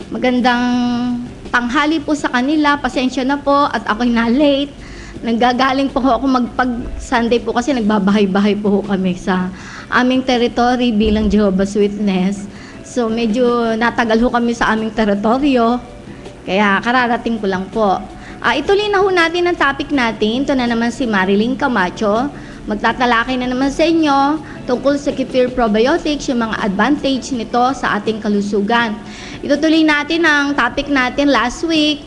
Magandang tanghali po sa kanila. Pasensya na po at ako'y na-late. Nanggagaling po ako Sunday po kasi nagbabahay-bahay po kami sa aming territory bilang Jehovah's Witness. So medyo natagal ho kami sa aming teritoryo. Kaya kararating ko lang po. Ituloy na ho natin ang topic natin. Ito na naman si Marilyn Camacho. Magtatalakay na naman sa inyo tungkol sa Kefir Probiotics, yung mga advantage nito sa ating kalusugan. Itutuloy natin ang topic natin last week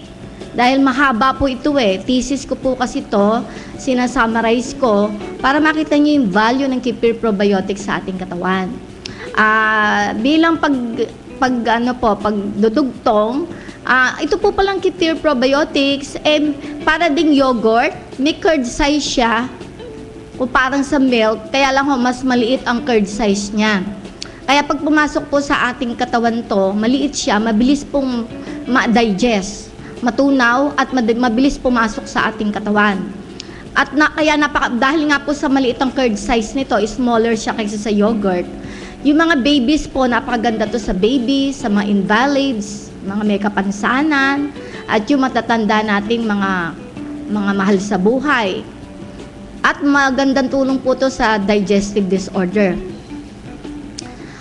dahil mahaba po ito Thesis ko po kasi ito, sinasummarize ko para makita niyo yung value ng Kefir Probiotics sa ating katawan. Bilang pagdudugtong, ito po palang Kefir Probiotics, para ding yogurt, may curd size siya, o parang sa milk, kaya lang mas maliit ang curd size niya. Kaya pag pumasok po sa ating katawan to, maliit siya, mabilis pong ma-digest, matunaw at mabilis pumasok sa ating katawan. At dahil nga po sa maliit ang curd size nito, smaller siya kaysa sa yogurt. Yung mga babies po, napakaganda to sa babies, sa mga invalids, mga may kapansanan, at yung matatanda nating mga mahal sa buhay. At magandang tulong po to sa digestive disorder.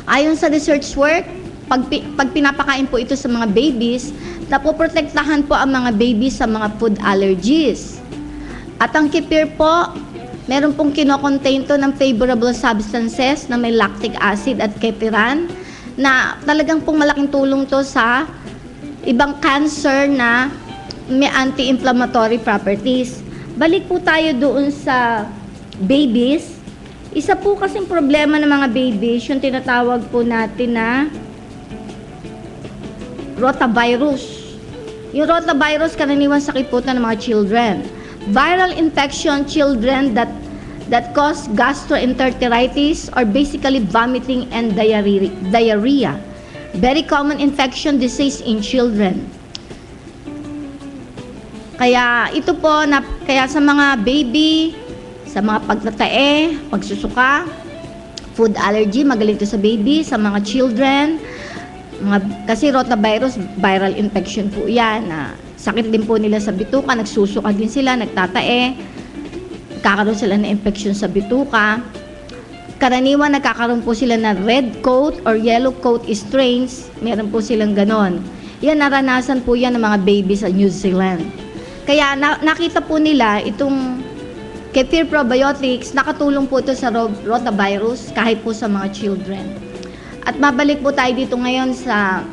Ayon sa research work, pag pinapakain po ito sa mga babies, napoprotektahan po ang mga babies sa mga food allergies. At ang kefir po, meron pong kinocontain to ng favorable substances na may lactic acid at kefiran na talagang pong malaking tulong to sa ibang cancer na may anti-inflammatory properties. Balik po tayo doon sa babies. Isa po kasing problema ng mga babies, yung tinatawag po natin na rotavirus. Yung rotavirus, karaniwan sakit po ng mga children. Viral infection children that cause gastroenteritis or basically vomiting and diarrhea. Very common infection disease in children. Kaya ito po, kaya sa mga baby, sa mga pagtatae, pagsusuka, food allergy, magaling ito sa baby, sa mga children, kasi rotavirus, viral infection po yan. Sakit din po nila sa bituka, nagsusuka din sila, nagtatae, kakaroon sila ng infection sa bituka. Karaniwan, nagkakaroon po sila ng red coat or yellow coat strains, meron po silang ganon. Yan, naranasan po yan ng mga baby sa New Zealand. Kaya nakita po nila itong Kefir Probiotics, nakatulong po ito sa rotavirus kahit po sa mga children. At mabalik po tayo dito ngayon sa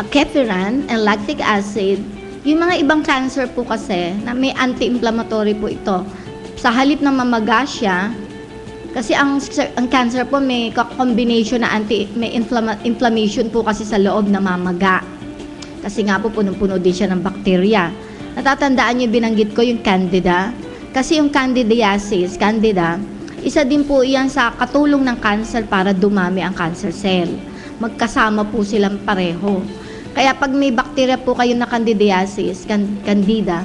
kefiran and lactic acid. Yung mga ibang cancer po kasi na may anti-inflammatory po ito. Sa halip na mamaga siya, kasi ang cancer po may combination na may inflammation po kasi sa loob na mamaga. Kasi nga po punong-puno din siya ng bakterya. Natatandaan niyo, binanggit ko yung Candida. Kasi yung candidiasis, Candida, isa din po iyan sa katulong ng cancer para dumami ang cancer cell. Magkasama po silang pareho. Kaya pag may bakterya po kayo na candidiasis, Candida,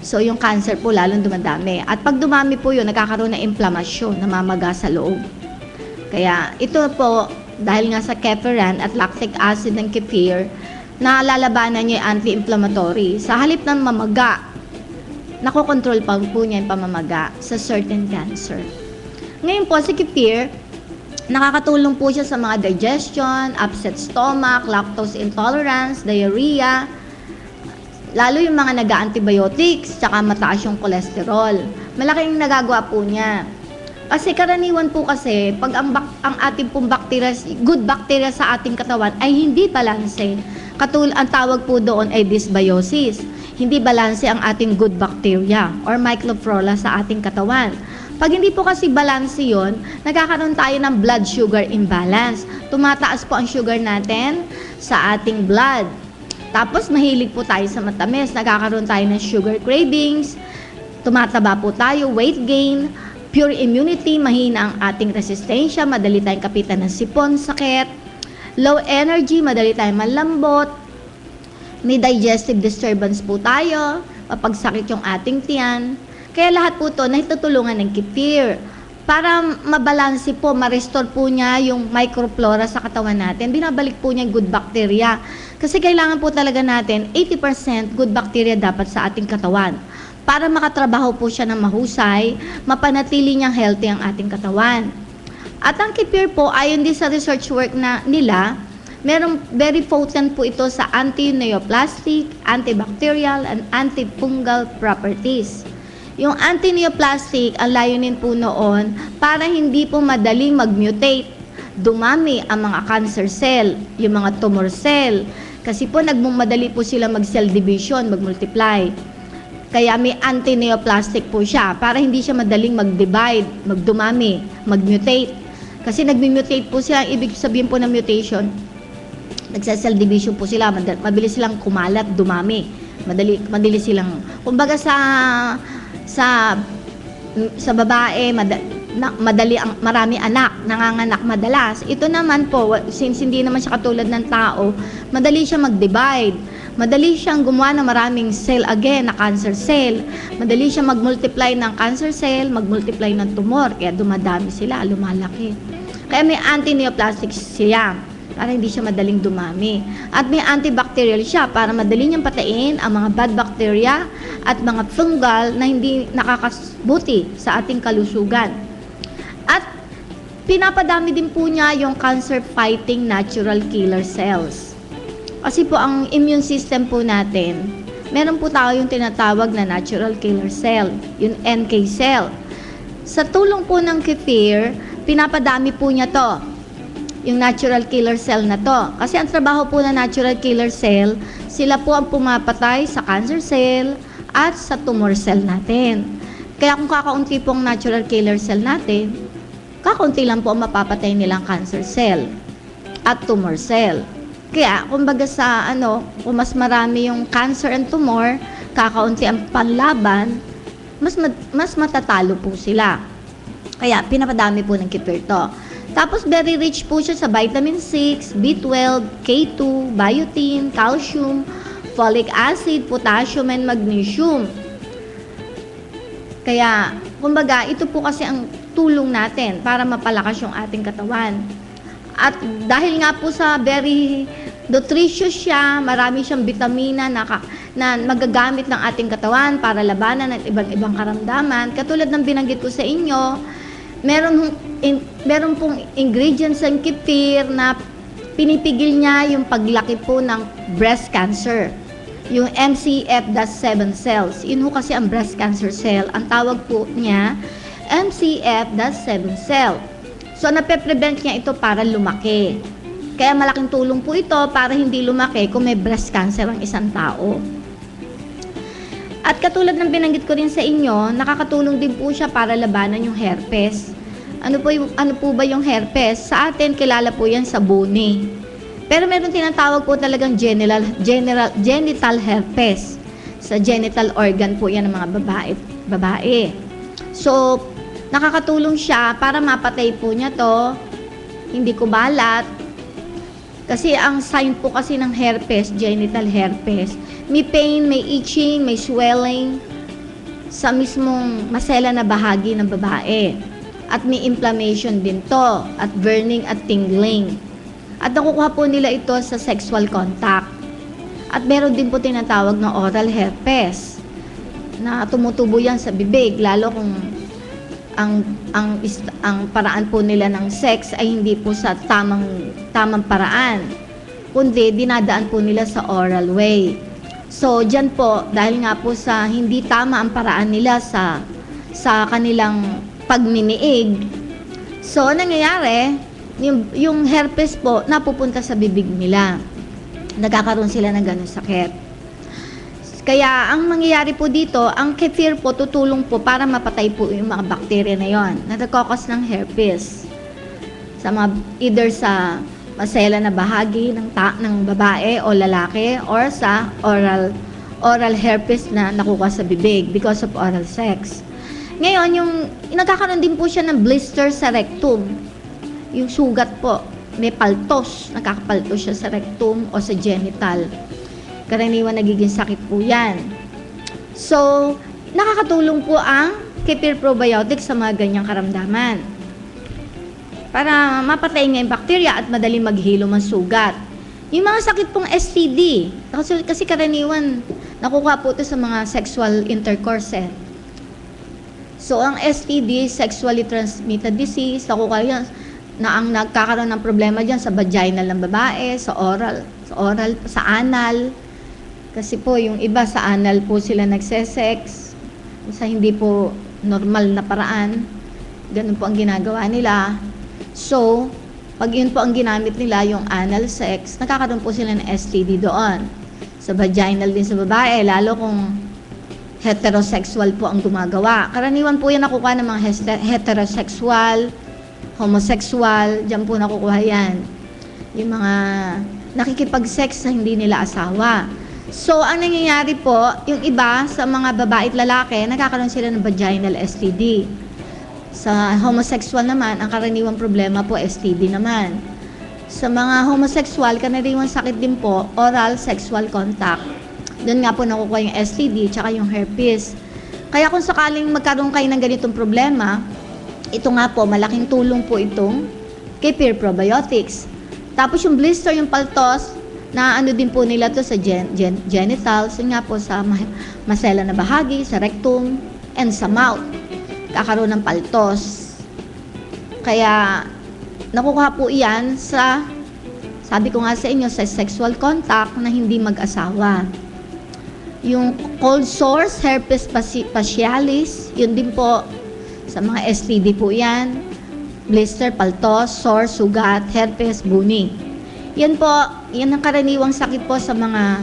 so yung cancer po lalong dumadami. At pag dumami po yun, nagkakaroon ng inflamasyon, namamaga sa loob. Kaya ito po, dahil nga sa kefiran at lactic acid ng kefir, nalalabanan niya yung anti-inflammatory. Sa halip ng mamaga, nakokontrol pa po niya yung pamamaga sa certain cancer. Ngayon po, si kefir, nakakatulong po siya sa mga digestion, upset stomach, lactose intolerance, diarrhea, lalo yung mga nag-antibiotics, tsaka mataas yung cholesterol. Malaking nagagawa po niya. Kasi karaniwan po kasi, pag ang ating pong bacteria, good bacteria sa ating katawan ay hindi balanse. Ang tawag po doon ay dysbiosis. Hindi balanse ang ating good bacteria or microflora sa ating katawan. Pag hindi po kasi balanse yun, nagkakaroon tayo ng blood sugar imbalance. Tumataas po ang sugar natin sa ating blood. Tapos mahilig po tayo sa matamis. Nagkakaroon tayo ng sugar cravings. Tumataba po tayo, weight gain, pure immunity, mahina ang ating resistensya, madali tayong kapitan ng sipon, sakit. Low energy, madali tayong malambot. May digestive disturbance po tayo, mapagsakit yung ating tiyan. Kaya lahat po ito nahitutulungan ng kefir. para mabalanse po, ma-restore po niya yung microflora sa katawan natin. Binabalik po niya yung good bacteria. Kasi kailangan po talaga natin 80% good bacteria dapat sa ating katawan. Para makatrabaho po siya ng mahusay, mapanatili niyang healthy ang ating katawan. At ang kefir po, ayon din sa research work na nila, merong very potent po ito sa anti-neoplastic, antibacterial, and antifungal properties. Yung anti-neoplastic, ang layunin po noon, para hindi po madaling mag-mutate, dumami ang mga cancer cell, yung mga tumor cell. Kasi po nagmumadali po sila mag-cell division, mag-multiply. Kaya may anti-neoplastic po siya, para hindi siya madaling mag-divide, magdumami, mag-mutate. Kasi nag-mutate po sila, ibig sabihin po ng mutation, nagsa-cell division po sila, mabilis silang kumalat, dumami. Madali silang, kumbaga sa babae, marami anak, nanganganak madalas. Ito naman po, since hindi naman siya katulad ng tao, madali siya mag-divide. Madali siyang gumawa ng maraming cell again, na cancer cell. Madali siya mag-multiply ng cancer cell, mag-multiply ng tumor. Kaya dumadami sila, lumalaki. Kaya may anti-neoplastic siya, para hindi siya madaling dumami. At may antibacterial siya, para madali niyang patayin ang mga bad bacteria at mga fungal na hindi nakakabuti sa ating kalusugan. At pinapadami din po niya yung cancer-fighting natural killer cells. Kasi po ang immune system po natin, meron po tayo yung tinatawag na natural killer cell, yung NK cell. Sa tulong po ng kefir, pinapadami po niya to, yung natural killer cell na to. Kasi ang trabaho po ng natural killer cell, sila po ang pumapatay sa cancer cell at sa tumor cell natin. Kaya kung kakaunti pong natural killer cell natin, kakaunti lang po ang mapapatay nilang cancer cell at tumor cell. Kaya, kumbaga kung mas marami yung cancer and tumor, kakaunti ang panlaban, mas matatalo po sila. Kaya, pinapadami po ng kefir to. Tapos, very rich po siya sa vitamin 6, B12, K2, biotin, calcium, folic acid, potassium, and magnesium. Kaya, kumbaga, ito po kasi ang tulong natin para mapalakas yung ating katawan. At dahil nga po sa very nutritious siya, marami siyang vitamina na magagamit ng ating katawan para labanan ng ibang karamdaman. Katulad ng binanggit ko sa inyo, meron pong ingredients ng kefir na pinipigil niya yung paglaki po ng breast cancer. Yung MCF-7 cells. Yun ho kasi ang breast cancer cell. Ang tawag po niya, MCF-7 cell. So, nape-prevent niya ito para lumaki. Kaya malaking tulong po ito para hindi lumaki kung may breast cancer ang isang tao. At katulad ng binanggit ko rin sa inyo, nakakatulong din po siya para labanan yung herpes. Ano po ba yung herpes? Sa atin, kilala po yan sa buni. Pero meron tinatawag po talagang genital herpes. Sa genital organ po yan ng mga babae. So, nakakatulong siya para mapatay po niya to, hindi kumalat. Kasi ang sign po kasi ng herpes, genital herpes, may pain, may itching, may swelling sa mismong masela na bahagi ng babae. At may inflammation din to, at burning at tingling. At nakukuha po nila ito sa sexual contact. At meron din po tinatawag na oral herpes, na tumutubo yan sa bibig, lalo kung ang paraan po nila ng sex ay hindi po sa tamang paraan, kundi dinadaan po nila sa oral way. So, dyan po, dahil nga po sa hindi tama ang paraan nila sa kanilang pagminiig, so, nangyayari, yung herpes po, napupunta sa bibig nila. Nagkakaroon sila ng ganun sakit. Kaya, ang mangyayari po dito, ang kefir po, tutulong po para mapatay po yung mga bakterya na yon na nagkakos ng herpes. Either sa masela na bahagi ng babae o lalaki, or sa oral herpes na nakuha sa bibig because of oral sex. Ngayon, nagkakaroon din po siya ng blister sa rectum. Yung sugat po, may paltos, nakakapaltos siya sa rectum o sa genital. Karaniwan nagiging sakit po yan. So, nakakatulong po ang Kefir probiotics sa mga ganyang karamdaman. Para mapatay nga yung bacteria at madali maghilo ng sugat. Yung mga sakit pong STD, kasi karaniwan, nakukuha po ito sa mga sexual intercourse. So, ang STD, sexually transmitted disease, nakukuha yan, na ang nagkakaroon ng problema dyan sa vaginal ng babae, sa oral, sa anal. Kasi po, yung iba sa anal po sila nagsesex, sa hindi po normal na paraan. Ganun po ang ginagawa nila. So, pag yun po ang ginamit nila, yung anal sex, nakakaroon po sila ng STD doon. Sa vaginal din sa babae, lalo kung heterosexual po ang gumagawa. Karaniwan po yan nakukuha ng mga heterosexual, homosexual, dyan po nakukuha yan. Yung mga nakikipag-sex na hindi nila asawa. So, ang nangyayari po, yung iba sa mga babae at lalaki, nakakaroon sila ng vaginal STD. Sa homosexual naman, ang karaniwang problema po, STD naman. Sa mga homosexual, karaniwang sakit din po, oral sexual contact. Doon nga po nakukuha yung STD, tsaka yung herpes. Kaya kung sakaling magkaroon kayo ng ganitong problema, ito nga po, malaking tulong po itong Kefir probiotics. Tapos yung blister, yung paltos, na ano din po nila to sa genitals, yun nga po sa masela na bahagi, sa rectum, and sa mouth. Kakaroon ng paltos. Kaya, nakukuha po iyan sa, sabi ko nga sa inyo, sa sexual contact na hindi mag-asawa. Yung cold sores, herpes facialis, yun din po, sa mga STD po yan. Blister, paltos, sore, sugat, herpes, buni. Yan po, yan ang karaniwang sakit po sa mga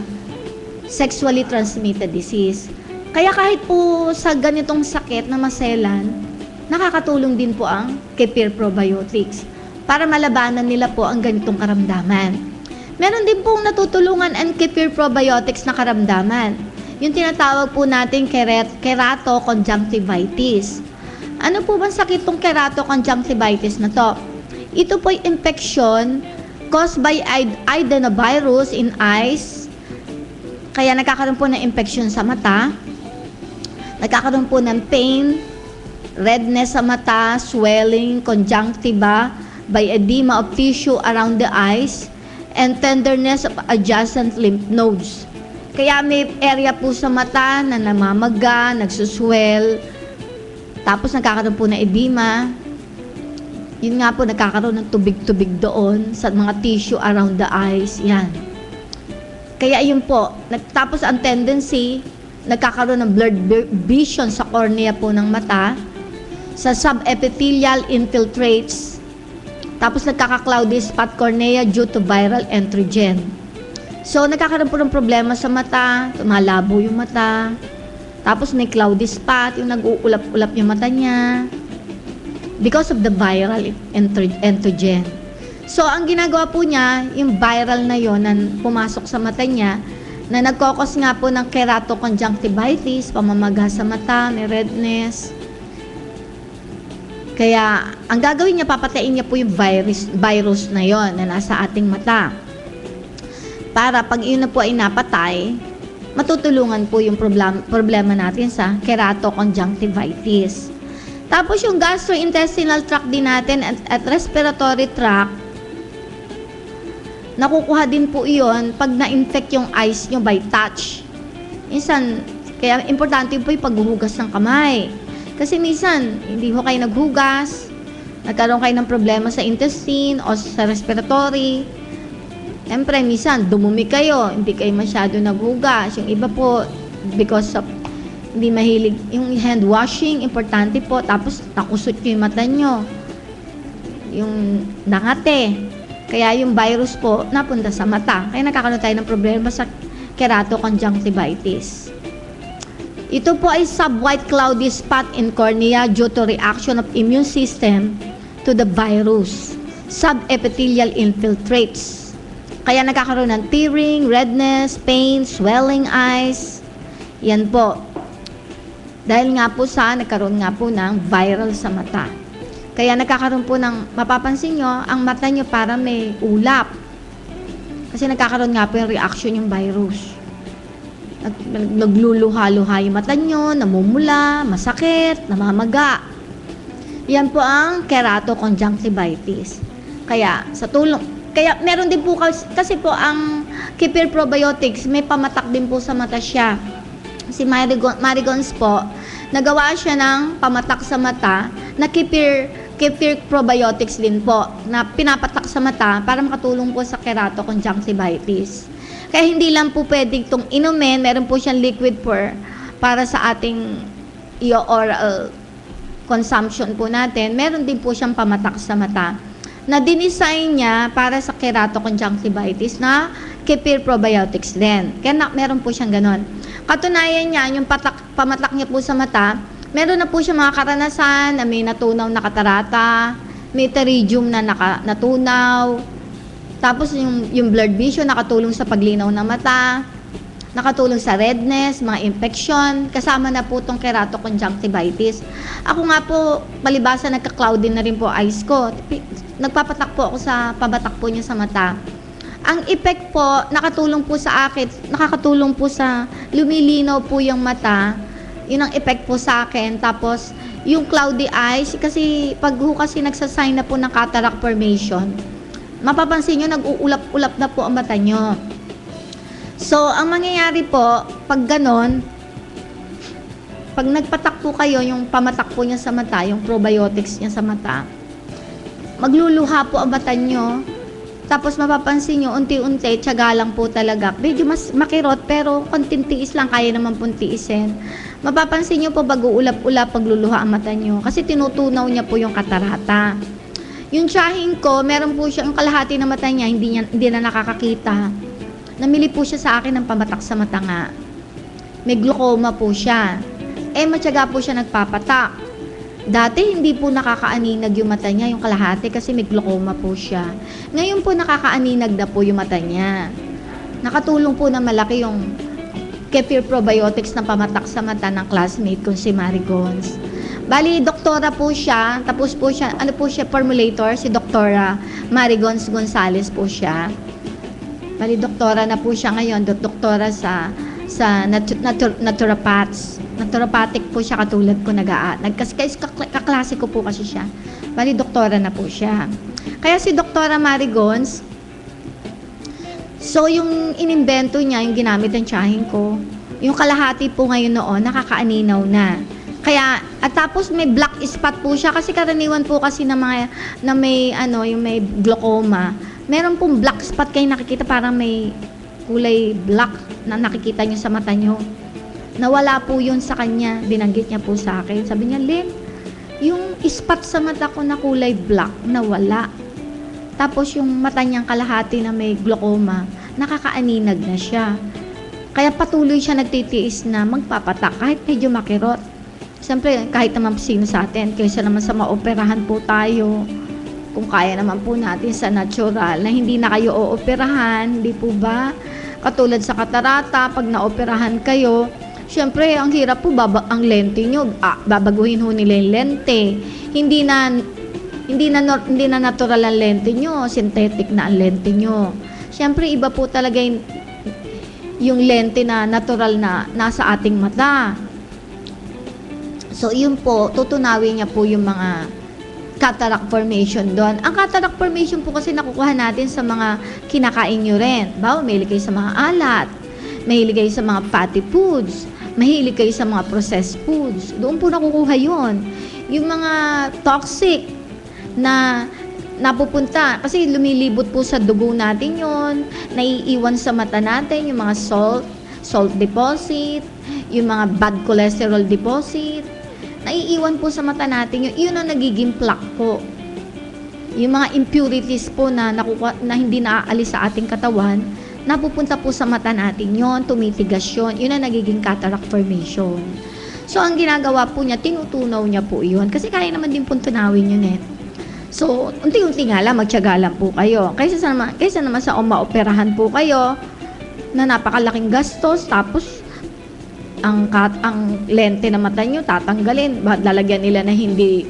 sexually transmitted disease. Kaya kahit po sa ganitong sakit na maselan, nakakatulong din po ang Kefir probiotics para malabanan nila po ang ganitong karamdaman. Meron din pong natutulungan ang Kefir probiotics na karamdaman. Yung tinatawag po natin keratoconjunctivitis. Ano po bang sakit tong keratoconjunctivitis na to? Ito po ay infection caused by adenovirus in eyes. Kaya nagkakaroon po ng infection sa mata. Nagkakaroon po ng pain, redness sa mata, swelling, conjunctiva, by edema of tissue around the eyes, and tenderness of adjacent lymph nodes. Kaya may area po sa mata na namamaga, nagsuswell, tapos nagkakaroon po ng edema. Yun nga po, nagkakaroon ng tubig-tubig doon sa mga tissue around the eyes. Yan. Kaya yun po, tapos ang tendency, nagkakaroon ng blurred vision sa cornea po ng mata, sa subepithelial infiltrates, tapos nagkaka-cloudy spot cornea due to viral antigen. So, nagkakaroon po ng problema sa mata, malabo yung mata, tapos may cloudy spot, yung nag-uulap-ulap yung mata niya, because of the viral antigen. So, ang ginagawa po niya, yung viral na yon na pumasok sa mata niya, na nagkokos nga po ng keratoconjunctivitis, pamamaga sa mata, may redness. Kaya, ang gagawin niya, papatayin niya po yung virus na yon na nasa ating mata. Para pag yun na po ay napatay, matutulungan po yung problema natin sa keratoconjunctivitis. Tapos yung gastrointestinal tract din natin at respiratory tract, nakukuha din po iyon pag na-infect yung eyes nyo by touch. Minsan, kaya importante po yung paghuhugas ng kamay. Kasi minsan, hindi ho kayo naghugas, nagkaroon kayo ng problema sa intestine o sa respiratory. Siyempre, minsan, dumumi kayo, hindi kayo masyado naghugas. Yung iba po, because of hindi mahilig, yung hand washing, importante po. Tapos, nakusot yung mata nyo. Yung dangate. Kaya yung virus po, napunta sa mata. Kaya nakakaroon tayo ng problema sa keratoconjunctivitis. Ito po ay sub-white cloudy spot in cornea due to reaction of immune system to the virus. Subepithelial infiltrates. Kaya nagkakaroon ng tearing, redness, pain, swelling eyes. Yan po. Dahil nga po nagkaroon nga po ng viral sa mata. Kaya nagkakaroon po ng, mapapansin nyo, ang mata nyo para may ulap. Kasi nagkakaroon nga po yung reaction yung virus. Nagluluha-luha yung mata nyo, namumula, masakit, namamaga. Yan po ang keratoconjunctivitis. Kaya meron din po kasi po ang Kefir Probiotics, may pamatak din po sa mata siya. Si Marigons po, nagawa siya ng pamatak sa mata na Kefir Probiotics din po, na pinapatak sa mata para makatulong po sa keratoconjunctivitis. Kaya hindi lang po pwede itong inumin, meron po siyang liquid para sa ating oral consumption po natin. Meron din po siyang pamatak sa mata na dinesign niya para sa keratoconjunctivitis na Kefir Probiotics din. Kaya meron po siyang ganon. Katunayan niya, yung pamatak niya po sa mata, meron na po siya mga karanasan na may natunaw na katarata, may pterygium na natunaw, tapos yung blurred vision nakatulong sa paglinaw ng mata, nakatulong sa redness, mga infection, kasama na po itong keratoconjunctivitis. Ako nga po, palibasa nagka-cloudy na rin po eyes ko. Nagpapatak po ako sa pabatak po niya sa mata. Ang effect po, nakakatulong po sa lumilinaw po yung mata. Yun ang effect po sa akin. Tapos, yung cloudy eyes, kasi kasi nagsasign na po ng cataract formation, mapapansin nyo, nag-uulap-ulap na po ang mata nyo. So, ang mangyayari po, pag ganon, pag nagpatak po kayo, yung pamatak po niya sa mata, yung probiotics niya sa mata, magluluha po ang mata nyo. Tapos mapapansin nyo, unti-unti, tiyaga lang po talaga. Medyo mas makirot, pero konting tiis lang, kaya naman pong tiisin. Mapapansin nyo po, bago-ulap-ulap, pagluluha ang mata nyo. Kasi tinutunaw niya po yung katarata. Yung tiyahin ko, meron po siya, ang kalahati ng mata niya, hindi na nakakakita. Namili po siya sa akin ng pamatak sa mata nga. May glaucoma po siya. Matyaga po siya nagpapatak. Dati hindi po nakakaaninag yung mata niya, yung kalahati, kasi may glaucoma po siya. Ngayon po nakakaaninag na po yung mata niya. Nakatulong po na malaki yung Kefir Probiotics na pamatak sa mata ng classmate ko si Marigons. Bali, doktora po siya, tapos po siya, formulator, si Doktora Marigons Gonzales po siya. Bali, doktora na po siya ngayon, doktora sa naturopaths. Naturopathic po siya, katulad ko kaklase ko po kasi siya. Bali, doktora na po siya. Kaya si Doktora Marigons, so yung inimbento niya, yung ginamit ng tiyahin ko, yung kalahati po ngayon noon, nakakaaninaw na. Kaya, at tapos may black spot po siya, kasi karaniwan po kasi yung may glaucoma, meron pong black spot kayo nakikita, parang may kulay black na nakikita nyo sa mata nyo. Nawala po yun sa kanya. Binanggit niya po sa akin. Sabi niya, Lynn, yung spot sa mata ko na kulay black, nawala. Tapos yung mata niyang kalahati na may glaucoma, nakakaaninag na siya. Kaya patuloy siya nagtitiis na magpapatak kahit medyo makirot. Siyempre, kahit naman sino sa atin, kaysa naman sa maoperahan po tayo, kung kaya naman po natin sa natural, na hindi na kayo ooperahan, hindi po ba? Katulad sa katarata, pag naoperahan kayo, siyempre, ang hirap po, ang lente nyo, babaguhin ho nila yung lente. Hindi na natural ang lente nyo, synthetic na ang lente nyo. Siyempre, iba po talaga yung lente na natural na nasa ating mata. So, yun po, tutunawin niya po yung mga cataract formation doon. Ang cataract formation po kasi nakukuha natin sa mga kinakain nyo rin. Mahilig kayo sa mga alat, mahilig kayo sa mga fatty foods, mahilig kayo sa mga processed foods. Doon po nakukuha yun. Yung mga toxic na napupunta, kasi lumilibot po sa dugo natin yun, naiiwan sa mata natin, yung mga salt deposit, yung mga bad cholesterol deposit, naiiwan po sa mata natin yun ang nagiging plaque po. Yung mga impurities po na hindi naaalis sa ating katawan, napupunta po sa mata natin yon, tumitigas yun, yun ang nagiging cataract formation. So, ang ginagawa po niya, tinutunaw niya po yun, kasi kaya naman din po tunawin yun eh. So, unti-unti nga lang, magtiyaga lang po kayo. Kaysa naman sa maoperahan po kayo, na napakalaking gastos, tapos ang lente na mata nyo tatanggalin, lalagyan nila na hindi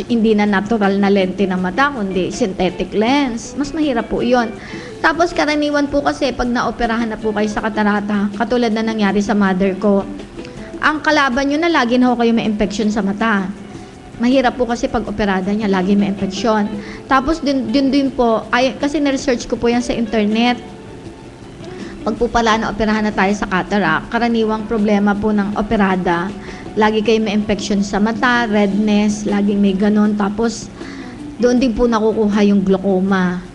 hindi na natural na lente ng mata, kundi synthetic lens. Mas mahirap po yun. Tapos karaniwan po kasi pag naoperahan na po kayo sa katarata, katulad na nangyari sa mother ko, ang kalaban nyo na lagi na ho kayo may infection sa mata. Mahirap po kasi pag operada niya, lagi may infection. Tapos din po, kasi na-research ko po yan sa internet. Pag po pala na operahan na tayo sa cataract, karaniwang problema po ng operada, lagi kayo may infection sa mata, redness, laging may ganon. Tapos doon din po nakukuha yung glaucoma.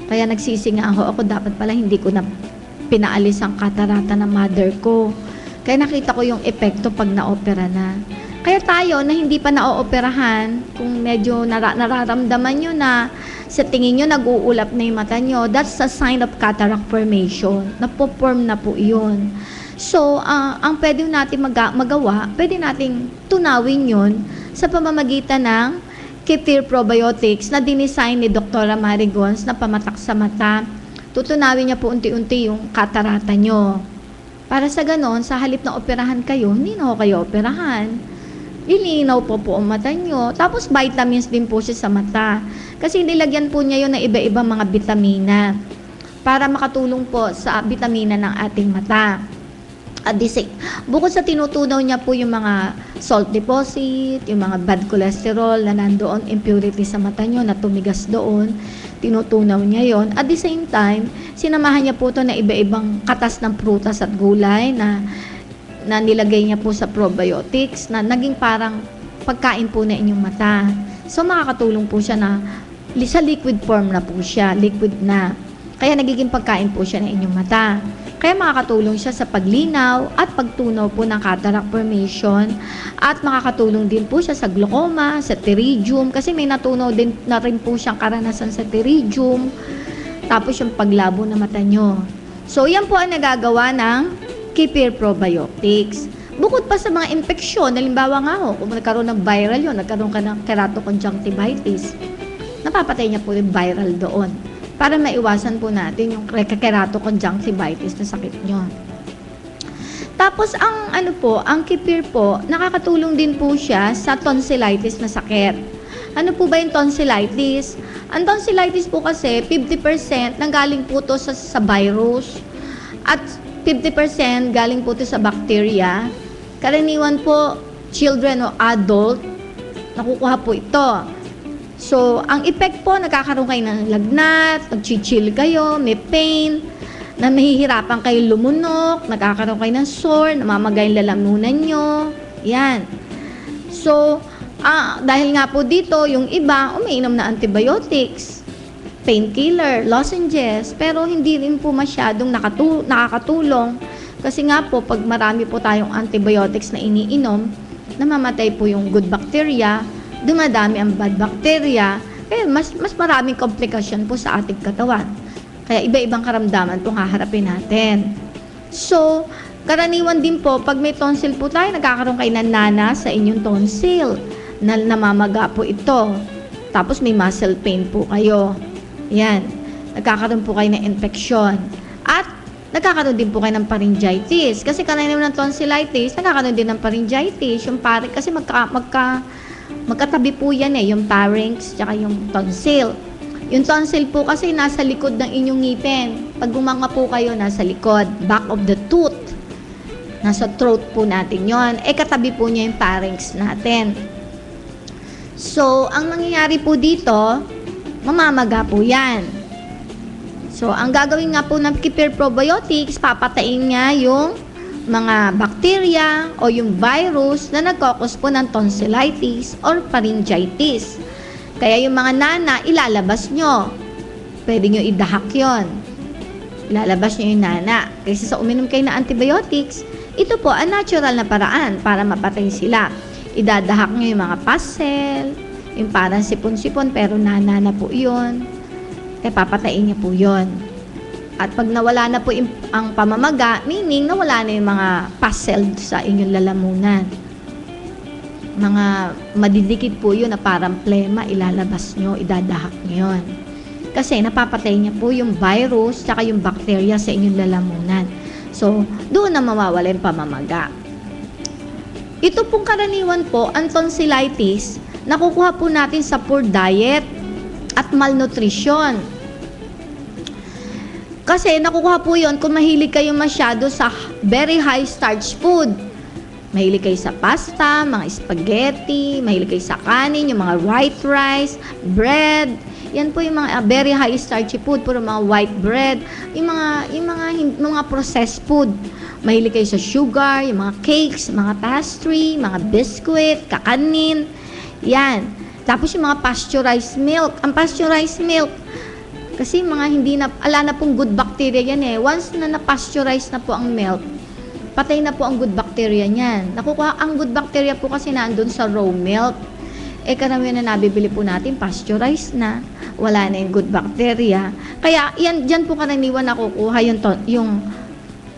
Kaya nagsisi nga ako, dapat pala hindi ko na pinaalis ang katarata ng mother ko. Kaya nakita ko yung epekto pag na-opera na. Kaya tayo na hindi pa na-ooperahan, kung medyo nararamdaman nyo na sa tingin nyo nag-uulap na yung mata nyo, that's a sign of cataract formation. Napo-form na po yun. So, ang pwede natin magawa, pwede nating tunawin yun sa pamamagitan ng Kefir Probiotics na dinesign ni Dr. Marigons na pamatak sa mata. Tutunawin niya po unti-unti yung katarata nyo. Para sa ganon, sa halip na operahan kayo, hindi na ho kayo operahan. Ilinaw po ang mata nyo. Tapos vitamins din po siya sa mata. Kasi nilagyan po niya yun ng iba-ibang mga vitamina para makatulong po sa vitamina ng ating mata. Bukod sa tinutunaw niya po yung mga salt deposit, yung mga bad cholesterol na nandoon, impurity sa mata nyo na tumigas doon, tinutunaw niya yon. At the same time, sinamahan niya po ito na iba-ibang katas ng prutas at gulay na nilagay niya po sa probiotics na naging parang pagkain po na inyong mata. So makakatulong po siya na sa liquid form na po siya, liquid na. Kaya nagiging pagkain po siya ng inyong mata. Kaya makakatulong siya sa paglinaw at pagtunaw po ng cataract formation at makakatulong din po siya sa glaucoma, sa pterygium kasi may natunaw din na rin po siyang karanasan sa pterygium tapos yung paglabo ng mata nyo. So yan po ang nagagawa ng Kefir Probiotics. Bukod pa sa mga infeksyon, halimbawa nga ho, kung nagkaroon ng viral yun, nagkaroon ka ng keratoconjunctivitis, napapatay niya po yung viral doon para maiwasan po natin yung keratoconjunctivitis na sakit nyo. Tapos ang Kefir po, nakakatulong din po siya sa tonsillitis na sakit. Ano po ba yung tonsillitis? Ang tonsillitis po kasi 50% nanggaling po to sa virus at 50% galing po to sa bacteria. Karaniwan po children o adult nakukuha po ito. So, ang effect po, nagkakaroon kayo ng lagnat, nag-chill kayo, may pain, na mahihirapan kayo lumunok, nagkakaroon kayo ng sore, namamagay yung lalamunan nyo. Yan. So, dahil nga po dito, yung iba, umiinom na antibiotics, painkiller, lozenges, pero hindi rin po masyadong nakakatulong. Kasi nga po, pag marami po tayong antibiotics na iniinom, namamatay po yung good bacteria, dumadami ang bad bacteria, kaya mas maraming komplikasyon po sa ating katawan. Kaya iba-ibang karamdaman pong haharapin natin. So, karaniwan din po, pag may tonsil po tayo, nagkakaroon kayo ng nana sa inyong tonsil, na namamaga po ito. Tapos may muscle pain po kayo. Yan. Nagkakaroon po kayo ng infeksyon. At nagkakaroon din po kayo ng pharyngitis. Kasi karaniwan ng tonsillitis, nagkakaroon din ng pharyngitis. Yung kasi magkatabi po yan yung pharynx tsaka yung tonsil. Yung tonsil po kasi nasa likod ng inyong ngipin. Pag gumanga po kayo, nasa likod, back of the tooth. Nasa throat po natin yon. Katabi po niya yung pharynx natin. So, ang nangyayari po dito, mamamaga po yan. So, ang gagawin nga po ng Kefir Probiotics, papatayin nga yung mga bacteria o yung virus na nagkakos po ng tonsillitis or pharyngitis. Kaya yung mga nana, ilalabas nyo. Pwede nyo idahak yon. Ilalabas nyo yung nana. Kasi sa uminom kayo ng antibiotics, ito po ang natural na paraan para mapatay sila. Idadahak nyo yung mga pastel, yung parang sipon-sipon pero nana na po yun. Kaya papatayin nyo po yun. At pag nawala na po ang pamamaga, meaning nawala na yung mga pastel sa inyong lalamunan. Mga madidikit po yun na parang plema, ilalabas nyo, idadahak nyo yun. Kasi napapatay niya po yung virus tsaka yung bacteria sa inyong lalamunan. So, doon na mawawala yung pamamaga. Ito pong karaniwan po, ang tonsillitis, nakukuha po natin sa poor diet at malnutrition. Kasi nakukuha po yon kung mahilig kayo masyado sa very high starch food. Mahilig kayo sa pasta, mga spaghetti, mahilig kayo sa kanin, yung mga white rice, bread. Yan po yung mga very high starchy food, puro mga white bread, yung mga processed food. Mahilig kayo sa sugar, yung mga cakes, mga pastry, mga biscuit, kakanin. Yan. Tapos yung mga pasteurized milk. Ang pasteurized milk, kasi ala na pong good bacteria yan eh. Once na na-pasteurize na po ang milk, patay na po ang good bacteria niyan. Ang good bacteria po kasi nandun sa raw milk. Karamihan na nabibili po natin, pasteurized na. Wala na yung good bacteria. Kaya, dyan po karaniwan nakukuha yung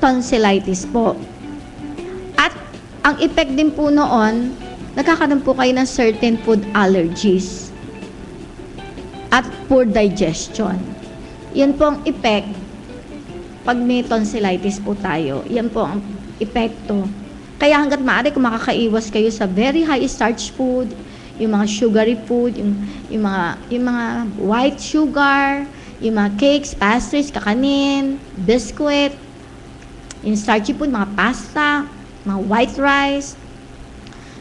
tonsillitis po. At, ang effect din po noon, nagkakaroon po kayo ng certain food allergies. At poor digestion. Yan po ang effect pag may tonsillitis po tayo. Yan po ang epekto. Kaya hanggat maaari kung makakaiwas kayo sa very high starch food, yung mga sugary food, yung mga white sugar, yung mga cakes, pastries, kakanin, biscuit, yung starchy food, mga pasta, mga white rice.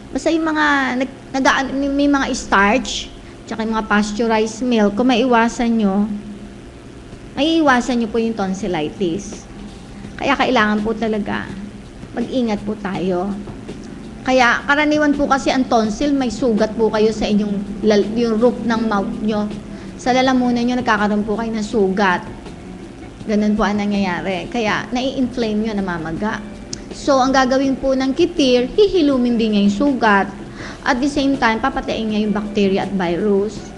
Basta yung may mga starch, tsaka yung mga pasteurized milk, kung maiiwasan nyo po yung tonsillitis. Kaya kailangan po talaga mag-ingat po tayo. Kaya karaniwan po kasi ang tonsil, may sugat po kayo sa yung roof ng mouth nyo. Sa lalamunan nyo, nagkakaroon po kayo ng sugat. Ganun po ang nangyayari. Kaya nai-inflame nyo, namamaga. So, ang gagawin po ng kitir, hihilumin din niya yung sugat. At the same time, papatain niya yung bacteria at virus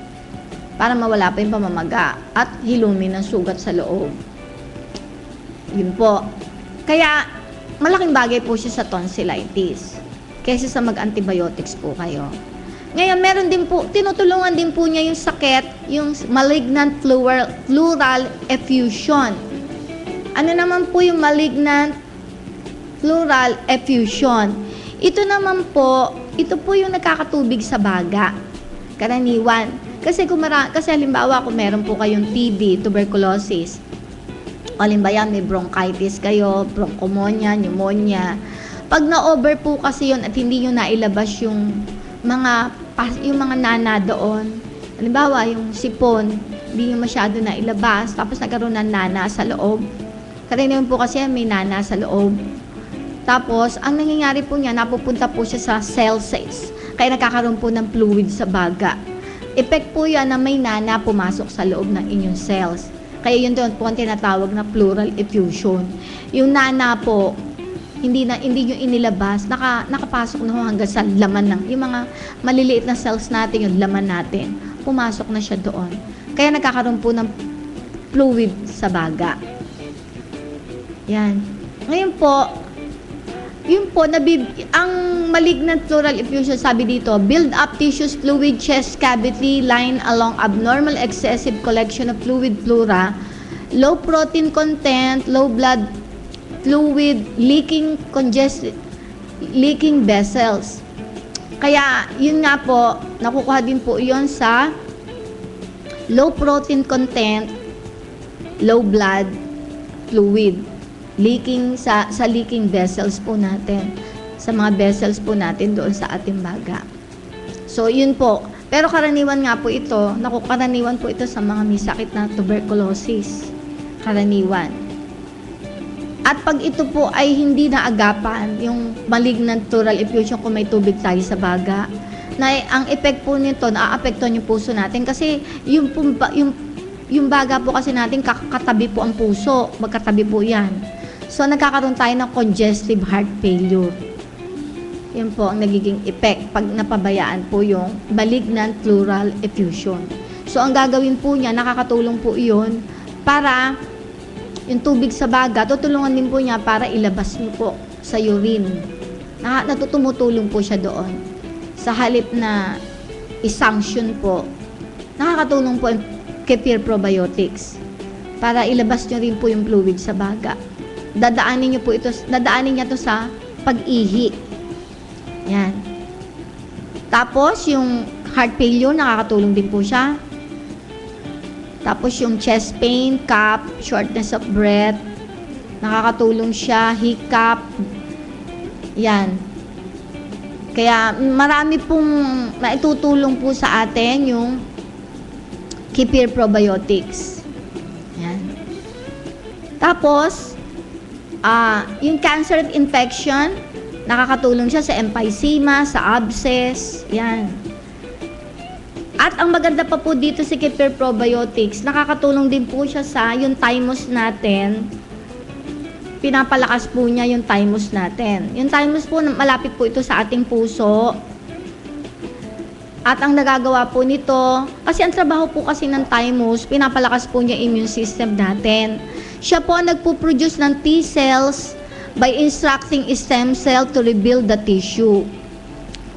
para mawala pa yung pamamaga at hilumin ng sugat sa loob. Yun po. Kaya, malaking bagay po siya sa tonsillitis kaysa sa mag-antibiotics po kayo. Ngayon, meron din po, tinutulungan din po niya yung sakit, yung malignant pleural effusion. Ano naman po yung malignant pleural effusion? Ito naman po, ito po yung nakakatubig sa baga. Karaniwan. Kasi halimbawa kung meron po kayong TB, tuberculosis, o halimbawa may bronchitis kayo, bronchopneumonia, pneumonia. Pag na-over po kasi yun at hindi nyo nailabas yung mga nana doon, halimbawa yung sipon, hindi nyo masyado nailabas, tapos nagkaroon ng nana sa loob. Karaniwan po kasi may nana sa loob. Tapos, ang nangyayari po niya, napupunta po siya sa cells. Kaya nakakaroon po ng fluid sa baga. Effect po yan na may nana pumasok sa loob ng inyong cells. Kaya yun doon po ang tinatawag na pleural effusion. Yung nana po, hindi nyo inilabas, nakapasok na ho hanggang sa laman ng, yung mga maliliit na cells natin, yung laman natin, pumasok na siya doon. Kaya nagkakaroon po ng fluid sa baga. Yan. Ngayon po, ang malignant pleural effusion, sabi dito, build up tissues, fluid, chest cavity, line along abnormal excessive collection of fluid pleura, low protein content, low blood fluid, leaking vessels. Kaya, yun nga po, nakukuha din po yun sa low protein content, low blood fluid. Leaking sa leaking vessels po natin, sa mga vessels po natin doon sa ating baga. So, yun po. Pero karaniwan nga po ito, karaniwan po ito sa mga may sakit na tuberculosis. Karaniwan. At pag ito po ay hindi naagapan, yung malignant pleural effusion kung may tubig tayo sa baga, ang effect po nito, naaapektuhan yung puso natin kasi yung baga po kasi natin katabi po ang puso, magkatabi po yan. So, nagkakaroon tayo ng congestive heart failure. Yan po ang nagiging effect pag napabayaan po yung malignant pleural effusion. So, ang gagawin po niya, nakakatulong po iyon para yung tubig sa baga, tutulungan din po niya para ilabas niyo po sa urine. Tumutulong po siya doon. Sa halip na i-sanction po, nakakatulong po yung kefir probiotics para ilabas niyo rin po yung fluid sa baga. Dadaanin niya to sa pag-ihi. Yan. Tapos, yung heart failure, nakakatulong din po siya. Tapos yung chest pain, cough, shortness of breath, nakakatulong siya, hiccup, yan. Kaya marami pong maitutulong po sa atin yung Kefir Probiotics. Yan. Tapos, yung cancer infection, nakakatulong siya sa emphysema, sa abscess, yan. At ang maganda pa po dito si Kefir Probiotics, nakakatulong din po siya sa yung thymus natin. Pinapalakas po niya yung thymus natin. Yung thymus po, malapit po ito sa ating puso. At ang nagagawa po nito, kasi ang trabaho po kasi ng thymus, pinapalakas po niya immune system natin. Siya po ang nagpo-produce ng T cells by instructing stem cell to rebuild the tissue.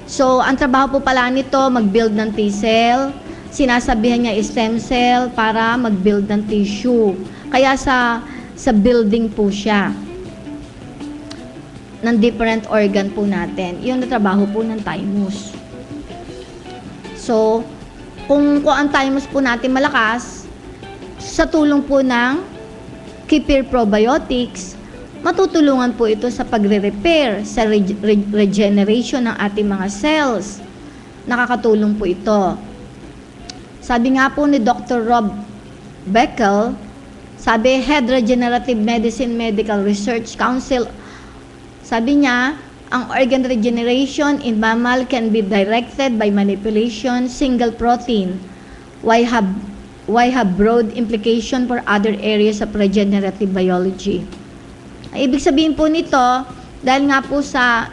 So, ang trabaho po pala nito, mag-build ng T cell. Sinasabihan niya stem cell para mag-build ng tissue. Kaya sa building po siya ng different organ po natin. Yun ang trabaho po ng thymus. So, kung ang thymus po natin malakas, sa tulong po ng Kefir Probiotics, matutulungan po ito sa pagre-repair, sa regeneration ng ating mga cells. Nakakatulong po ito. Sabi nga po ni Dr. Rob Beckel, sabi, Head Regenerative Medicine Medical Research Council, sabi niya, ang organ regeneration in mammal can be directed by manipulation single protein. Why have broad implication for other areas of regenerative biology? Ibig sabihin po nito, dahil nga po sa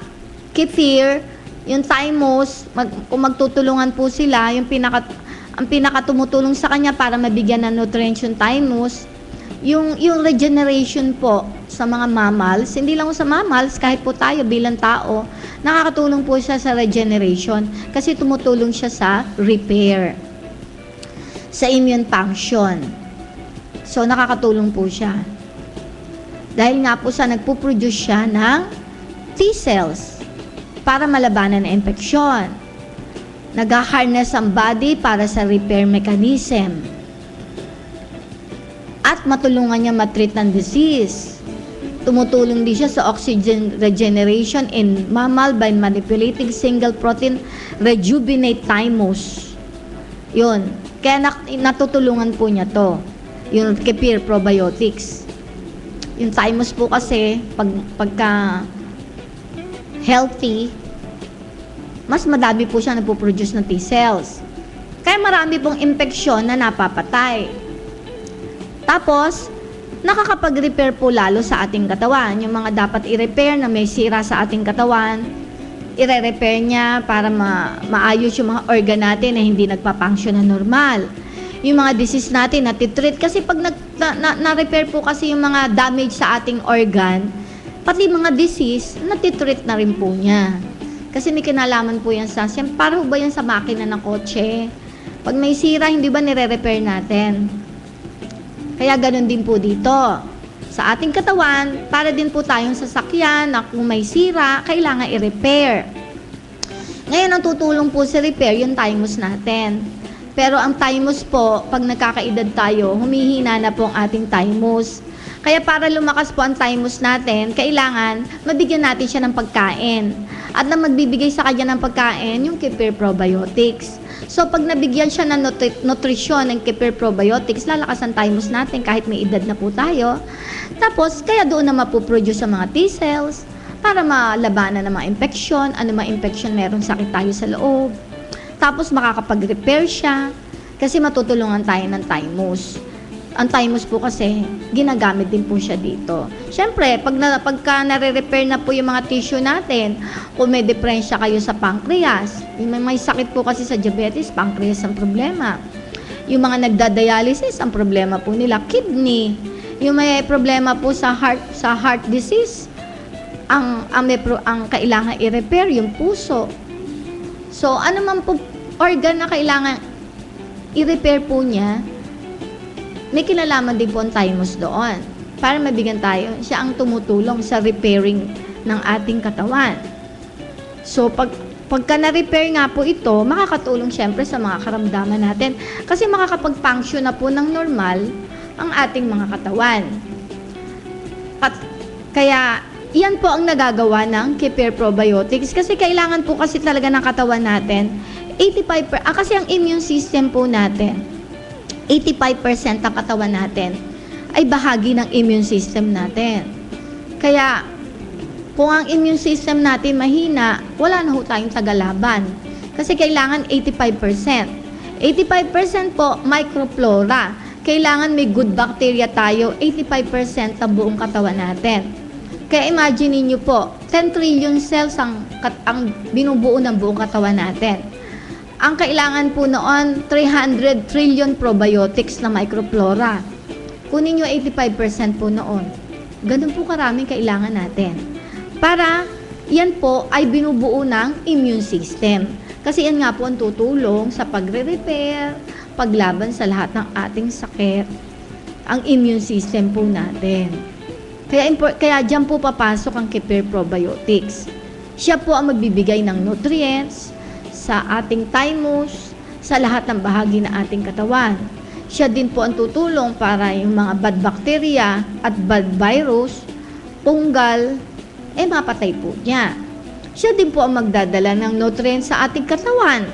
kefir, yung thymus, kung magtutulungan po sila, ang pinakatumutulong sa kanya para mabigyan ng nutrients yung thymus, yung regeneration po sa mga mammals, hindi lang sa mammals, kahit po tayo bilang tao, nakakatulong po siya sa regeneration kasi tumutulong siya sa repair, sa immune function. So, nakakatulong po siya. Dahil nga po sa nagpo-produce siya ng T cells para malabanan ang infeksyon. Nag-harness ang body para sa repair mechanism. At matulungan niya matreat ng disease. Tumutulong din siya sa oxygen regeneration in mammal by manipulating single protein rejuvenate thymus. Yun. Kaya natutulungan po niya to. Yung Kefir Probiotics. Yung thymus po kasi, pagka healthy, mas madami po siya nagpo-produce ng T cells. Kaya marami pong infeksyon na napapatay. Tapos, nakakapag-repair po lalo sa ating katawan. Yung mga dapat i-repair na may sira sa ating katawan, i-repair niya para maayos yung mga organ natin na hindi nagpa-function na normal. Yung mga disease natin natitreat kasi pag na-repair po kasi yung mga damage sa ating organ, pati mga disease, natitreat na rin po niya. Kasi may kinalaman po yan sa, para ba yan sa makina ng kotse? Pag may sira, hindi ba nire-repair natin? Kaya ganun din po dito. Sa ating katawan, para din po tayong sasakyan na kung may sira, kailangan i-repair. Ngayon, ang tutulong po sa repair, yung thymus natin. Pero ang thymus po, pag nagkakaedad tayo, humihina na po ang ating thymus. Kaya para lumakas po ang thymus natin, kailangan mabigyan natin siya ng pagkain. At na magbibigay sa kanya ng pagkain, yung Kefir Probiotics. So pag nabigyan siya ng nutrisyon ng Kefir Probiotics, lalakas ang thymus natin kahit may edad na po tayo. Tapos, kaya doon na mapuproduce sa mga T cells para malabanan ng mga infeksyon, ano mga infeksyon meron sakit tayo sa loob. Tapos makakapag-repair siya kasi matutulungan tayo ng thymus. Ang thymus po kasi, ginagamit din po siya dito. Siyempre, pagka nare-repair na po yung mga tissue natin, kung may diferensya kayo sa pancreas, yung may sakit po kasi sa diabetes, pancreas ang problema. Yung mga nagda-dialysis, ang problema po nila, kidney. Yung may problema po sa heart disease, ang kailangan i-repair, yung puso. So, ano man po organ na kailangan i-repair po niya, may kinalaman din po ang thymus doon. Para mabigyan tayo, siya ang tumutulong sa repairing ng ating katawan. So, pag pagka na-repair nga po ito, makakatulong syempre sa mga karamdaman natin. Kasi makakapag-function na po ng normal ang ating mga katawan. At kaya, yan po ang nagagawa ng Kefir Probiotics. Kasi kailangan po kasi talaga ng katawan natin, 85%, kasi ang immune system po natin, 85% ng katawan natin ay bahagi ng immune system natin. Kaya, kung ang immune system natin mahina, wala na ho tayong tagalaban. Kasi kailangan 85%. 85% po microflora. Kailangan may good bacteria tayo, 85% ng buong katawan natin. Kaya imagine niyo po, 10 trillion cells ang binubuo ng buong katawan natin. Ang kailangan po noon, 300 trillion probiotics na microflora. Kunin nyo 85% po noon. Ganun po karaming kailangan natin. Para yan po ay binubuo ng immune system. Kasi yan nga po ang tutulong sa pagre-repair, paglaban sa lahat ng ating sakit, ang immune system po natin. Kaya dyan po papasok ang Kefir Probiotics. Siya po ang magbibigay ng nutrients sa ating thymus, sa lahat ng bahagi ng ating katawan. Siya din po ang tutulong para yung mga bad bacteria at bad virus, fungal, mapatay po niya. Siya din po ang magdadala ng nutrients sa ating katawan.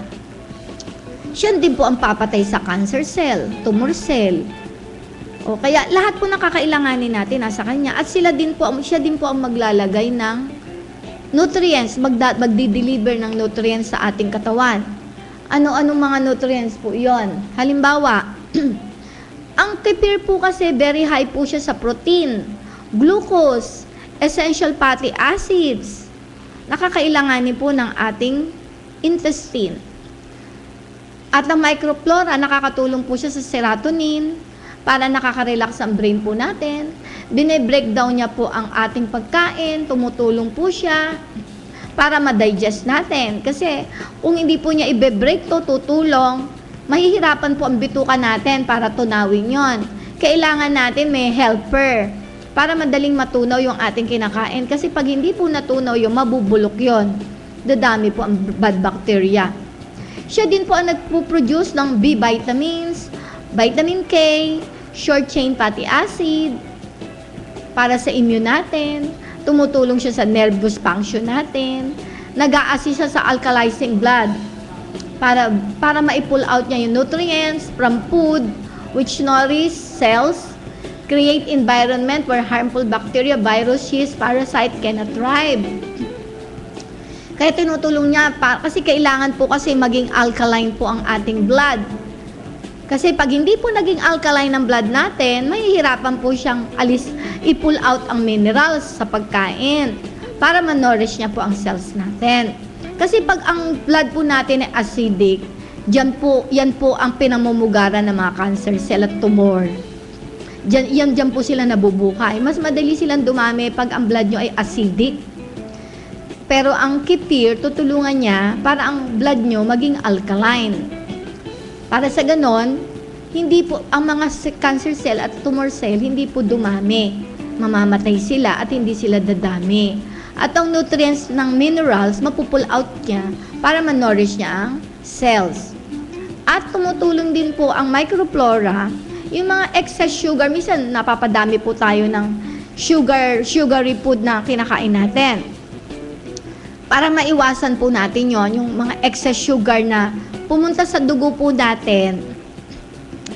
Siya din po ang papatay sa cancer cell, tumor cell. O kaya lahat po nakakailanganin natin nasa kanya. At siya din po ang maglalagay ng nutrients, magdi-deliver ng nutrients sa ating katawan. Ano-anong mga nutrients po yon? Halimbawa, ang kefir po kasi very high po siya sa protein, glucose, essential fatty acids. Nakakailanganin po ng ating intestine. At ang microflora, nakakatulong po siya sa serotonin para nakaka-relax ang brain po natin. Bine-breakdown niya po ang ating pagkain, tumutulong po siya para ma-digest natin. Kasi kung hindi po niya i-break to, tutulong, mahihirapan po ang bituka natin para tunawin yon. Kailangan natin may helper para madaling matunaw yung ating kinakain. Kasi pag hindi po natunaw yung mabubulok yon, dadami po ang bad bacteria. Siya din po ang nagpo-produce ng B vitamins, vitamin K, short chain fatty acid, para sa immune natin. Tumutulong siya sa nervous function natin. Nag-a-assist siya sa alkalizing blood para ma-pull out niya yung nutrients from food which nourish cells, create environment where harmful bacteria, virus, yeast, parasite cannot thrive. Kaya tinutulong niya kasi kailangan po kasi maging alkaline po ang ating blood. Kasi pag hindi po naging alkaline ang blood natin, mahihirapan po siyang i-pull out ang minerals sa pagkain para ma-nourish niya po ang cells natin. Kasi pag ang blood po natin ay acidic, yan po ang pinamumugaran ng mga cancer cell at tumor. Diyan po sila nabubuhay. Mas madali silang dumami pag ang blood nyo ay acidic. Pero ang kefir, tutulungan niya para ang blood nyo maging alkaline. Para sa ganon, hindi po ang mga cancer cell at tumor cell hindi po dumami. Mamamatay sila at hindi sila dadami. At ang nutrients ng minerals, mapupull out niya para ma-nourish niya ang cells. At tumutulong din po ang microflora, yung mga excess sugar. Minsan napapadami po tayo ng sugary food na kinakain natin. Para maiwasan po natin yon, yung mga excess sugar na pumunta sa dugo po natin.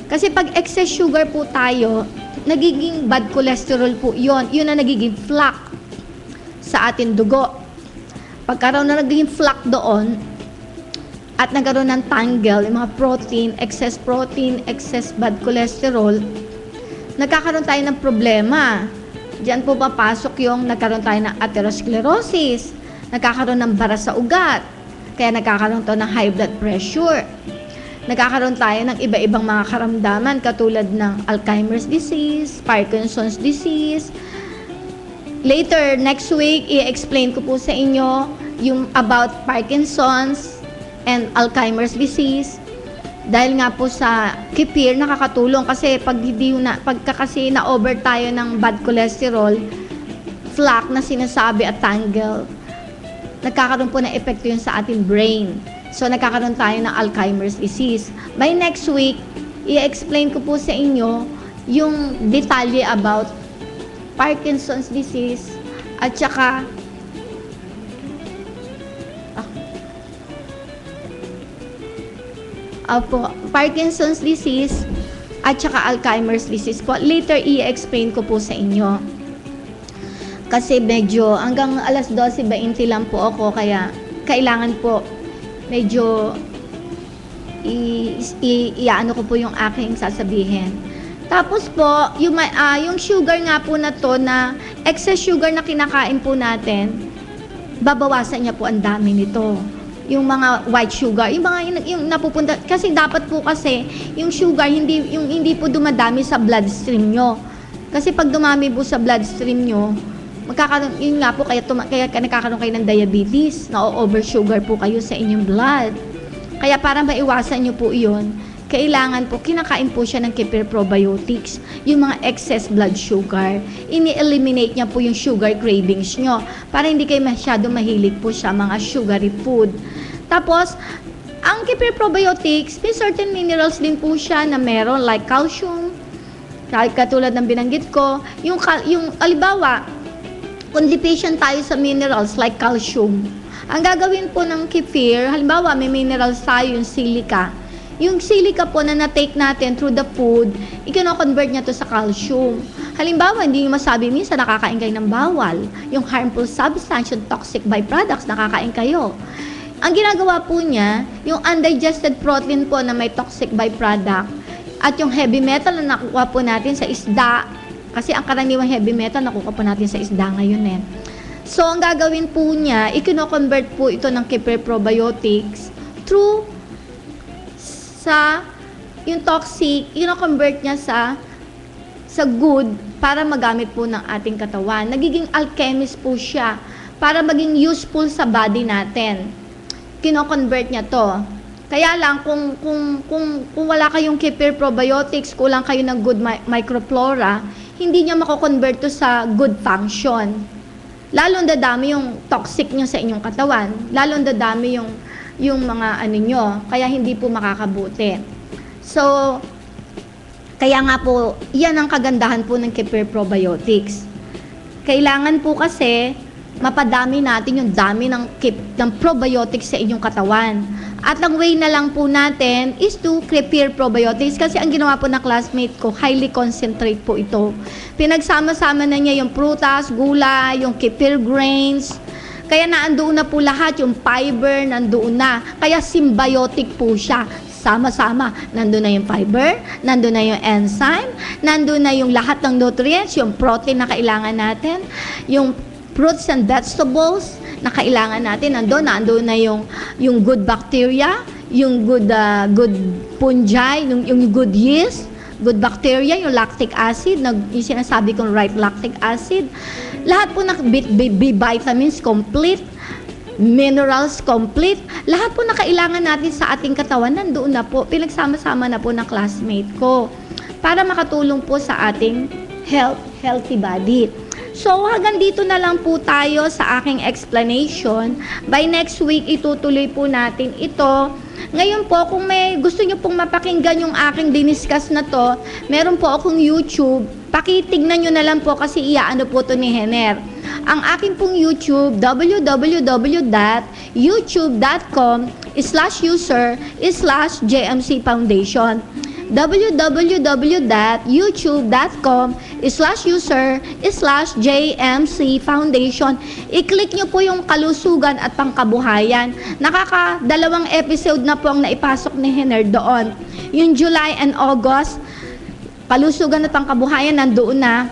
Kasi pag excess sugar po tayo, nagiging bad cholesterol po yon. Yun na nagiging plaque sa ating dugo. Pagkaroon na nagiging plaque doon, at nagkaroon ng tangle, yung mga protein, excess bad cholesterol, nagkakaroon tayo ng problema. Diyan po papasok yung nagkaroon tayo ng atherosclerosis, nagkakaroon ng bara sa ugat, kaya nagkakaroon tayo ng high blood pressure. Nagkakaroon tayo ng iba-ibang mga karamdaman katulad ng Alzheimer's disease, Parkinson's disease. Later, next week, i-explain ko po sa inyo yung about Parkinson's and Alzheimer's disease. Dahil nga po sa kefir, nakakatulong kasi pagka kasi na-over tayo ng bad cholesterol, plaque na sinasabi at tangle, nagkakaroon po ng epekto yun sa ating brain. So, nagkakaroon tayo ng Alzheimer's disease. By next week, i-explain ko po sa inyo yung detalye about Parkinson's disease at saka Parkinson's disease at saka Alzheimer's disease po. Later, i-explain ko po sa inyo. Kasi medyo hanggang alas 12:20 lang po ako, kaya kailangan po medyo i-ano ko po yung aking sasabihin. Tapos po, yung sugar nga po na to, na excess sugar na kinakain po natin, babawasan niya po ang dami nito. Yung mga white sugar, yung napupunta, kasi dapat po kasi yung sugar hindi po dumadami sa bloodstream nyo. Kasi pag dumami po sa bloodstream nyo, magkakaroon, yun nga po, kaya nakakaroon kayo ng diabetes, na-over sugar po kayo sa inyong blood. Kaya para maiwasan nyo po yun, kailangan po, kinakain po siya ng Kefir Probiotics, yung mga excess blood sugar. Ini-eliminate niya po yung sugar cravings nyo, para hindi kayo masyado mahilig po sa mga sugary food. Tapos, ang Kefir Probiotics, may certain minerals din po siya na meron, like calcium, katulad ng binanggit ko, yung alibawa, kung deficient tayo sa minerals like calcium, ang gagawin po ng kefir, halimbawa may minerals tayo, yung silica. Yung silica po na na-take natin through the food, i-convert niya to sa calcium. Halimbawa, hindi nyo masabi minsan nakakain kayo ng bawal. Yung harmful substance, yung toxic byproducts, nakakain kayo. Ang ginagawa po niya, yung undigested protein po na may toxic byproduct, at yung heavy metal na nakuha po natin sa isda, kasi ang karaniwang heavy metal nakuha po natin sa isda ngayon eh. So, ang gagawin po niya, i-convert po ito ng Kefir Probiotics through sa yung toxic, i-convert niya sa good para magamit po ng ating katawan. Nagiging alchemist po siya para maging useful sa body natin. Kino-convert niya to. Kaya lang, kung wala kayong Kefir Probiotics, kulang kayo ng good microflora, hindi niya mako-convert to sa good function. Lalong dadami yung toxic niyo sa inyong katawan. Lalong dadami yung mga ano nyo, kaya hindi po makakabuti. So, kaya nga po, yan ang kagandahan po ng Kefir Probiotics. Kailangan po kasi, mapadami natin yung dami ng probiotics sa inyong katawan. At ang way na lang po natin is to Kefir Probiotics, kasi ang ginawa po ng classmate ko, highly concentrate po ito. Pinagsama-sama na niya yung prutas, gulay, yung kefir grains, kaya naandoon na po lahat, yung fiber, nandoon na. Kaya symbiotic po siya. Sama-sama. Nandoon na yung fiber, nandoon na yung enzyme, nandoon na yung lahat ng nutrients, yung protein na kailangan natin, yung fruits and vegetables na kailangan natin, nandoon na yung good bacteria, yung good fungi, yung good yeast, good bacteria, yung lactic acid, yung sinasabi kong right lactic acid. Lahat po ng B-vitamins complete, minerals complete, lahat po na kailangan natin sa ating katawan, nandoon na po, pinagsama-sama na po ng classmate ko para makatulong po sa ating healthy body. So, hanggang dito na lang po tayo sa aking explanation. By next week, itutuloy po natin ito. Ngayon po, kung may gusto nyo pong mapakinggan yung aking diniscuss na to, meron po akong YouTube. Pakitignan nyo na lang po kasi iaano po to ni Henner. Ang aking pong YouTube, www.youtube.com/user/JMC Foundation. www.youtube.com/user/JMC Foundation. I-click nyo po yung kalusugan at pangkabuhayan. Nakaka-2 episode na po ang naipasok ni Henner doon. Yung July and August, kalusugan at pangkabuhayan nandoon na.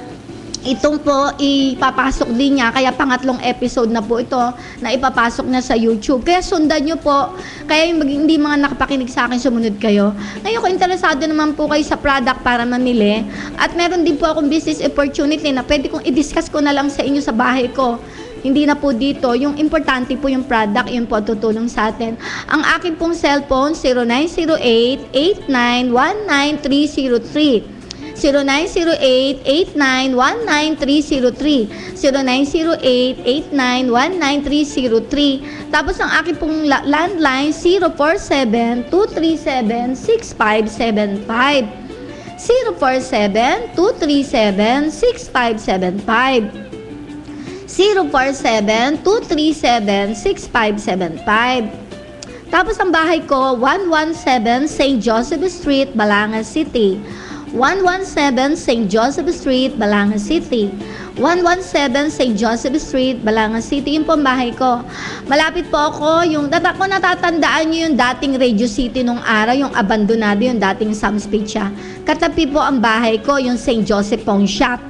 Itong po, ipapasok din niya, kaya 3 episode na po ito na ipapasok na sa YouTube. Kaya sundan nyo po, kaya hindi mga nakapakinig sa akin, sumunod kayo. Ngayon, kung interesado naman po kayo sa product para mamili, at meron din po akong business opportunity na pwede kong i-discuss ko na lang sa inyo sa bahay ko. Hindi na po dito, yung importante po yung product, yun po tutulong sa atin. Ang akin pong cellphone, 0908-8919-303. 0908-8919-303. 0908-8919-303. Tapos ang aking pong landline, 047-237-6575. 047-237-6575. 047-237-6575. Tapos ang bahay ko, 117 St. Joseph Street, Balanga City. 117 St. Joseph Street, Balanga City. 117 St. Joseph Street, Balanga City. Yun po ang bahay ko. Malapit po ako, kung natatandaan nyo yung dating Radio City nung araw, yung abandonado, yung dating Sam's Pizza. Katabi po ang bahay ko, yung St. Joseph Pawn Shop.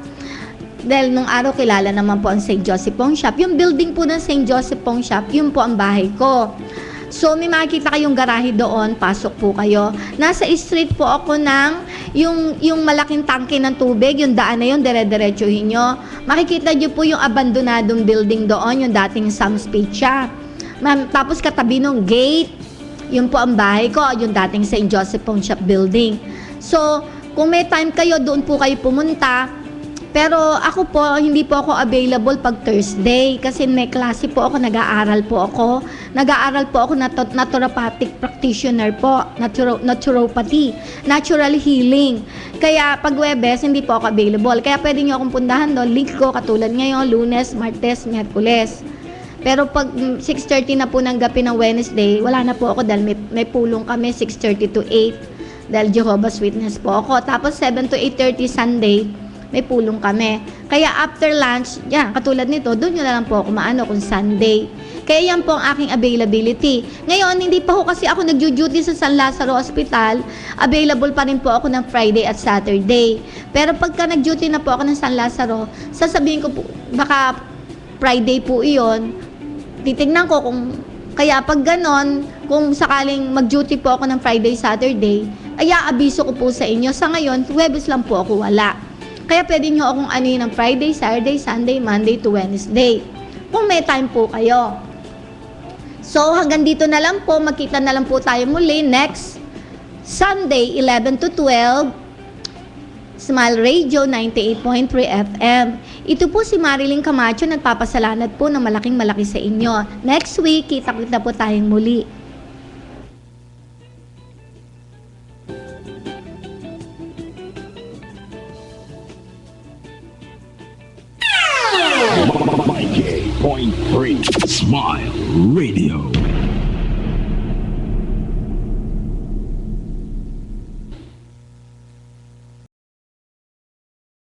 Dahil nung araw kilala naman po ang St. Joseph Pawn Shop. Yung building po ng St. Joseph Pawn Shop, yun po ang bahay ko. So may makikita kayong garahe doon, pasok po kayo. Nasa street po ako ng yung malaking tangke ng tubig, yung daan na yun, dire-diretsuhin nyo. Makikita nyo po yung abandonadong building doon, yung dating Sam's Pizza. Tapos katabi ng gate, yun po ang bahay ko, yung dating St. Joseph Pawn Shop building. So kung may time kayo, doon po kayo pumunta. Pero ako po, hindi po ako available pag Thursday kasi may klase po ako, nag-aaral po ako. Nag-aaral po ako naturopathic practitioner po, naturopathy, natural healing. Kaya pag Webes, hindi po ako available. Kaya pwede nyo akong pundahan doon, link ko katulad ngayon, Lunes, Martes, Miyerkules. Pero pag 6:30 na po ng gabi ng Wednesday, wala na po ako dahil may pulong kami 6:30 to 8 dahil Jehovah's Witness po ako. Tapos 7 to 8:30 Sunday, may pulong kami. Kaya after lunch, yan, katulad nito, doon nyo na lang po ako maano kung Sunday. Kaya yan po ang aking availability. Ngayon, hindi pa ho kasi ako nagjo-duty sa San Lazaro Hospital. Available pa rin po ako ng Friday at Saturday. Pero pagka nag-duty na po ako ng San Lazaro, sasabihin ko po, baka Friday po iyon. Titignan ko kung, kaya pag ganon, kung sakaling mag-duty po ako ng Friday, Saturday, ay abiso ko po sa inyo. Sa ngayon, Huwebes lang po ako wala. Kaya pwede nyo akong ano yun ng Friday, Saturday, Sunday, Monday to Wednesday. Kung may time po kayo. So hanggang dito na lang po. Magkita na lang po tayo muli next Sunday, 11 to 12. Smile Radio 98.3 FM. Ito po si Marilyn Camacho. Nagpapasalamat po ng malaking malaki sa inyo. Next week, kita-kita po tayong muli. Point 3 Smile Radio.